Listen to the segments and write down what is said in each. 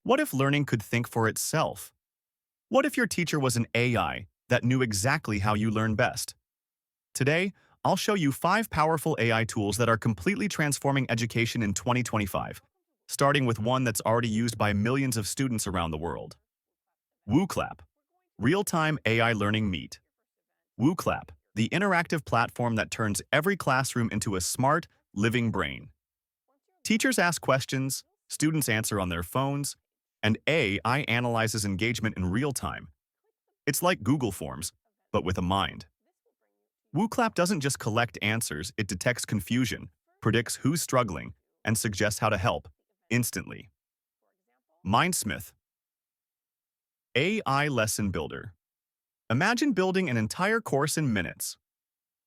What if learning could think for itself? What if your teacher was an AI that knew exactly how you learn best? Today, I'll show you 5 powerful AI tools that are completely transforming education in 2025, starting with one that's already used by millions of students around the world. Wooclap, real-time AI learning meet. Wooclap, the interactive platform that turns every classroom into a smart, living brain. Teachers ask questions, students answer on their phones, and AI analyzes engagement in real time. It's like Google Forms, but with a mind. Wooclap doesn't just collect answers, it detects confusion, predicts who's struggling, and suggests how to help, instantly. MindSmith, AI Lesson Builder. Imagine building an entire course in minutes.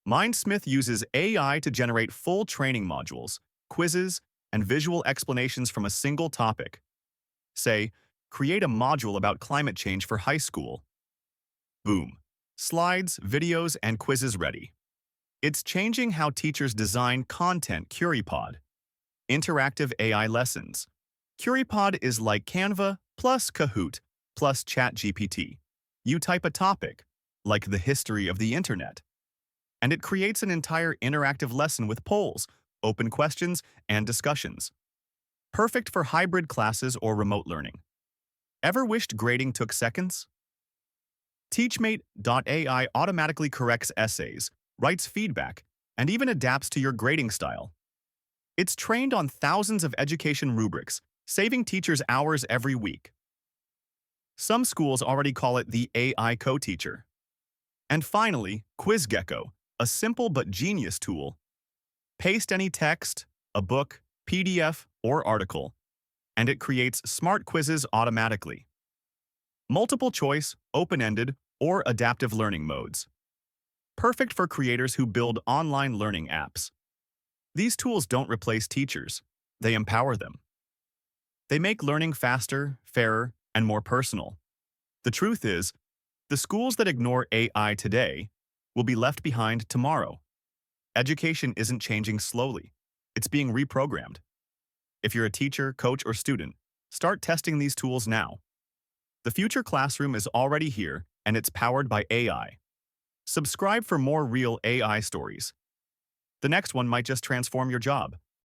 MindSmith uses AI to generate full training modules, quizzes, and visual explanations from a single topic. Say, create a module about climate change for high school. Boom. Slides, videos, and quizzes ready. It's changing how teachers design content. Curipod. Interactive AI lessons. Curipod is like Canva plus Kahoot plus ChatGPT. You type a topic, like the history of the internet, and it creates an entire interactive lesson with polls, open questions, and discussions. Perfect for hybrid classes or remote learning. Ever wished grading took seconds? Teachmate.ai automatically corrects essays, writes feedback, and even adapts to your grading style. It's trained on thousands of education rubrics, saving teachers hours every week. Some schools already call it the AI co-teacher. And finally, QuizGecko, a simple but genius tool. Paste any text, a book, PDF, or article, and it creates smart quizzes automatically. Multiple choice, open-ended, or adaptive learning modes. Perfect for creators who build online learning apps. These tools don't replace teachers, they empower them. They make learning faster, fairer, and more personal. The truth is, the schools that ignore AI today will be left behind tomorrow. Education isn't changing slowly, it's being reprogrammed. If you're a teacher, coach, or student, start testing these tools now. The future classroom is already here, and it's powered by AI. Subscribe for more real AI stories. The next one might just transform your job.